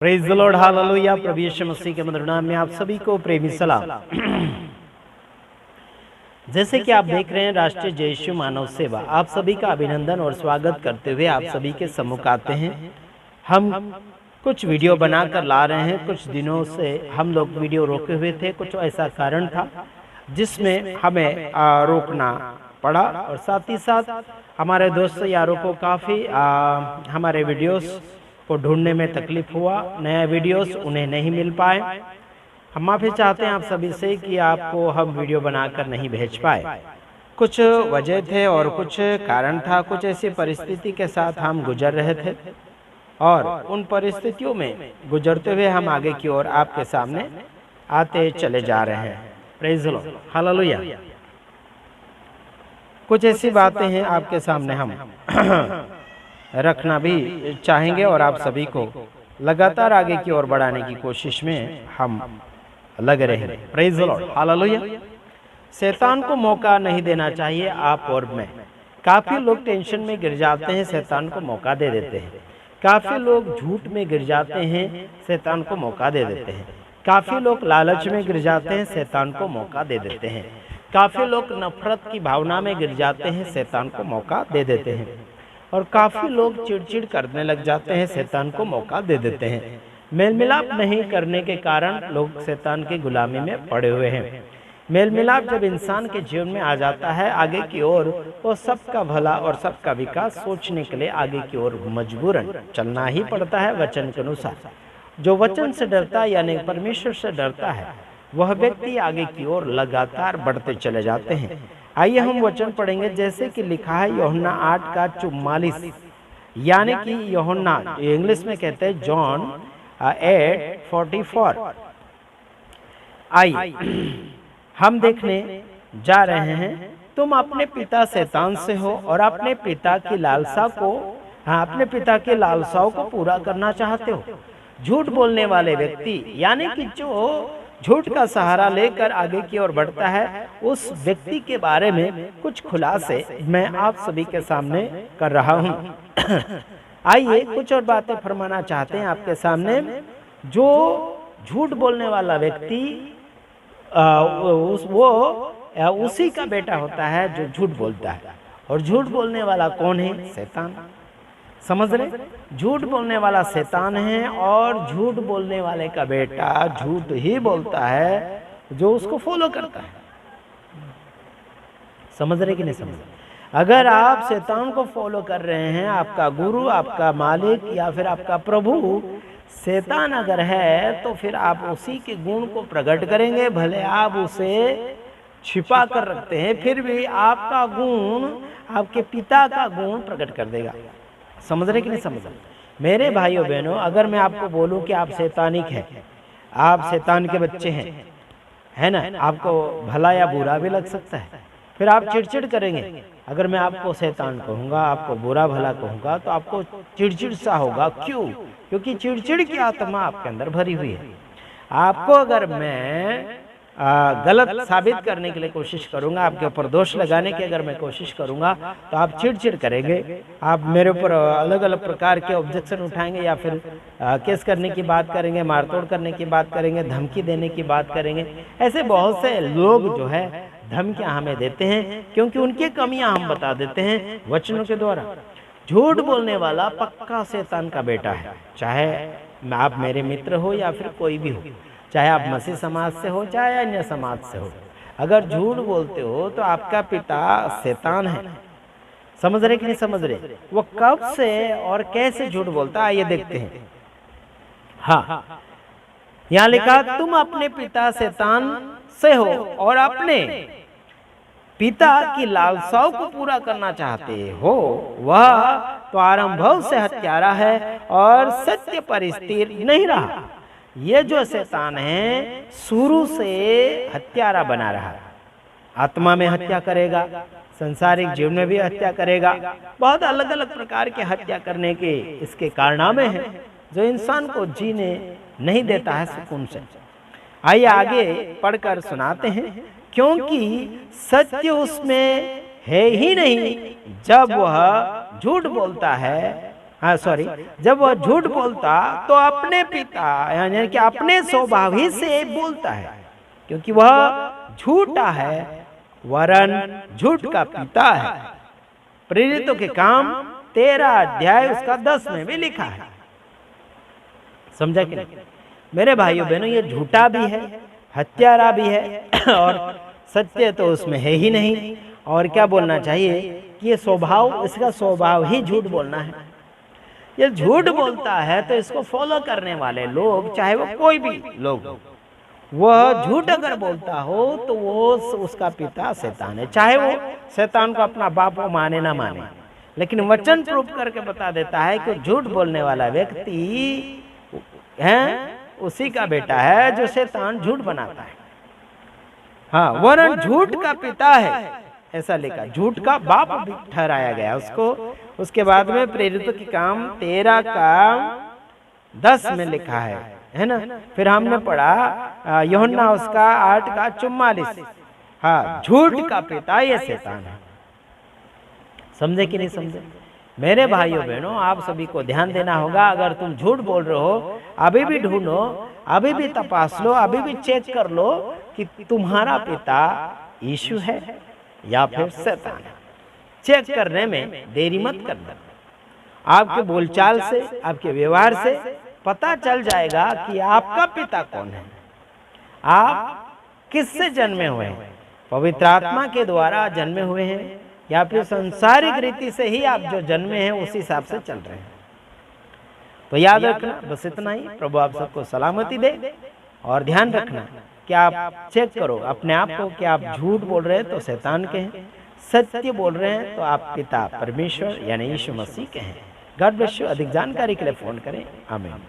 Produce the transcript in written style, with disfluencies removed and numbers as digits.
Praise the lord, hallelujah. प्रभु यीशु मसीह के मधुर नाम में आप सभी को प्रेमी सलाम। जैसे कि आप देख रहे हैं राष्ट्रीय जय यीशु मानव सेवा, आप सभी का अभिनंदन और स्वागत करते हुए आप सभी के सम्मुख आते हैं। हम कुछ वीडियो बनाकर ला रहे हैं। कुछ दिनों से हम लोग वीडियो रोके हुए थे, कुछ ऐसा कारण था जिसमें हमें रोकना पड़ा, और साथ ही साथ हमारे दोस्त यारों को काफ़ी हमारे वीडियोस को ढूंढने में तकलीफ हुआ। नया वीडियोस उन्हें नहीं मिल पाए। हम माफ़ी चाहते हैं आप सभी से कि आपको हम वीडियो बनाकर नहीं भेज पाए। कुछ वजह थे और कुछ कारण था। कुछ ऐसी परिस्थिति के साथ हम गुजर रहे थे और उन परिस्थितियों में गुजरते हुए हम आगे की ओर आपके सामने आते चले जा रहे हैं। Praise the lord, hallelujah. कुछ ऐसी बातें हैं आपके सामने हम रखना भी चाहेंगे और आप सभी को लगातार आगे की ओर बढ़ाने की कोशिश में हम लगे रहेंगे। Praise the lord, hallelujah. शैतान को मौका नहीं देना चाहिए आप और मैं। काफ़ी लोग टेंशन में गिर जाते हैं, शैतान को मौका दे देते हैं। काफ़ी लोग झूठ में गिर जाते हैं, शैतान को मौका दे देते हैं। काफ़ी लोग लालच में गिर जाते हैं, शैतान को मौका दे देते हैं। काफ़ी लोग नफरत की भावना में गिर जाते हैं, शैतान को मौका दे देते हैं। और काफ़ी लोग चिड़चिड़ करने लग जाते हैं, शैतान को मौका दे देते हैं। मेल मिलाप नहीं करने के कारण लोग शैतान की गुलामी में पड़े हुए हैं। मेल मिलाप जब इंसान के जीवन में आ जाता है आगे की ओर, वो सबका भला और सबका विकास सोचने के लिए आगे की ओर मजबूरन चलना ही पड़ता है वचन के अनुसार। जो वचन से डरता है यानी परमेश्वर से डरता है, वह व्यक्ति आगे की ओर लगातार बढ़ते चले जाते हैं। आइए हम वचन पढ़ेंगे जैसे कि लिखा है यूहन्ना 8:44, यानी कि यूहन्ना इंग्लिश में कहते हैं जॉन 8:44। आइए हम देखने जा रहे हैं। तुम अपने पिता शैतान से हो और अपने पिता की लालसा को अपने पिता की लालसाओं को पूरा करना चाहते हो। झूठ बोलने वाले व्यक्ति यानी कि जो झूठ का सहारा लेकर आगे की ओर बढ़ता है, उस व्यक्ति के बारे में कुछ खुलासे मैं आप सभी के सामने कर रहा हूं। आइए कुछ और बातें फरमाना चाहते हैं आपके सामने। जो झूठ बोलने वाला व्यक्ति वो उसी का बेटा होता है जो झूठ बोलता है। और झूठ बोलने वाला कौन है? शैतान। समझ रहे? झूठ बोलने वाला शैतान है और झूठ बोलने वाले का बेटा झूठ ही बोलता है जो उसको फॉलो करता है। समझ रहे कि नहीं समझ रहे? अगर आप शैतान को फॉलो कर रहे हैं, आपका गुरु, आपका मालिक या फिर आपका प्रभु शैतान अगर है, तो फिर आप उसी के गुण को प्रकट करेंगे। भले आप उसे छिपा कर रखते हैं, फिर भी आपका गुण आपके पिता का गुण प्रकट कर देगा। समझ रहे कि नहीं समझ रहे? मेरे भाइयों बहनों, अगर मैं आपको बोलूं कि आप शैतानिक हैं, आप शैतान के बच्चे हैं, है ना, आपको भला या बुरा भी लग सकता है। फिर आप चिड़चिड़ करेंगे। अगर मैं आपको शैतान कहूँगा, आपको बुरा भला कहूँगा, तो आपको चिड़चिड़ सा होगा। क्यों? क्योंकि चिड़चिड़ की आत्मा आपके अंदर भरी हुई है। आपको अगर मैं गलत साबित करने के लिए कोशिश करूंगा, आपके ऊपर दोष लगाने की अगर मैं कोशिश करूंगा, तो आप चिड़चिड़ करेंगे। आप मेरे ऊपर अलग अलग प्रकार के ऑब्जेक्शन उठाएंगे या फिर केस करने की बात करेंगे, मारतोड़ करने की बात करेंगे, धमकी देने की बात करेंगे। ऐसे बहुत से लोग जो है धमकियां हमें देते हैं, क्योंकि उनकी कमियां हम बता देते हैं वचनों के द्वारा। झूठ बोलने वाला पक्का शैतान का बेटा है। चाहे आप मेरे मित्र हो या फिर कोई भी हो, चाहे आप मसीह समाज से हो चाहे अन्य समाज से हो, अगर झूठ बोलते हो तो आपका पिता शैतान है। समझ रहे कि नहीं समझ रहे? वो कब से और कैसे झूठ बोलता है, आइए देखते हैं। हाँ, यहाँ लिखा तुम अपने पिता शैतान से हो और अपने पिता की लालसाओं को पूरा करना चाहते हो। वह तो आरंभ से हत्यारा है और सत्य पर स्थिर नहीं रहा। ये जो शैतान है शुरू से हत्यारा बना रहा। आत्मा में हत्या करेगा, संसारिक जीवन में भी हत्या करेगा। बहुत अलग अलग प्रकार के हत्या करने के इसके कारनामे हैं जो इंसान को जीने नहीं देता है सुकून से। आइए आगे पढ़कर सुनाते हैं। क्योंकि सत्य उसमें है ही नहीं। जब वह झूठ बोलता है हाँ सॉरी, जब वह झूठ बोलता तो अपने पिता यानी कि अपने स्वभाव ही से बोलता है, क्योंकि वह झूठा है वरन झूठ का पिता है। प्रेरितों के काम 13 अध्याय उसका 10 में भी लिखा है। समझा कि नहीं? मेरे भाइयों बहनों, ये झूठा भी है, हत्यारा भी है और सत्य तो उसमें है ही नहीं। और क्या बोलना चाहिए कि ये स्वभाव, इसका स्वभाव ही झूठ बोलना है। ये झूठ बोलता है तो इसको फॉलो करने वाले लोग, चाहे वो कोई भी लोग, वह झूठ अगर बोलता हो तो वो उसका पिता शैतान है, चाहे वो शैतान को अपना बाप माने ना माने। लेकिन वचन प्रूफ करके बता देता है कि झूठ बोलने वाला व्यक्ति है उसी का बेटा है जो शैतान झूठ बनाता है। हाँ, वरन झूठ का पिता है, ऐसा लिखा, झूठ का बाप भी ठहराया गया उसको। उसके बाद में प्रेरितों के काम 13 का 10 में लिखा है ना। फिर हमने पढ़ा यूहन्ना उसका 8 का 44। हाँ, झूठ का पिता ये शैतान है। समझे कि नहीं समझे? मेरे भाइयों बहनों, आप सभी को ध्यान देना होगा। अगर तुम झूठ बोल रहे हो, अभी भी ढूंढो, अभी भी तपास लो, अभी भी चेक कर लो कि तुम्हारा पिता यीशु है या फिर शैतान है। चेक करने में देरी मत करना। आपके बोलचाल से, आपके व्यवहार से पता चल जाएगा कि आपका पिता कौन है, आप किससे जन्मे हुए हैं। पवित्र आत्मा के द्वारा जन्मे हुए हैं या फिर सांसारिक रीति से ही आप जो जन्मे हैं उसी हिसाब से चल रहे हैं। तो याद रखना, बस इतना ही। प्रभु आप सबको सलामती दे। और ध्यान रखना कि आप चेक करो अपने आप को कि आप झूठ बोल रहे हैं तो शैतान के हैं, सत्य बोल रहे हैं तो आप पिता परमेश्वर यानी यीशु मसीह के हैं। God bless you. अधिक जानकारी के लिए फोन करें। आमीन।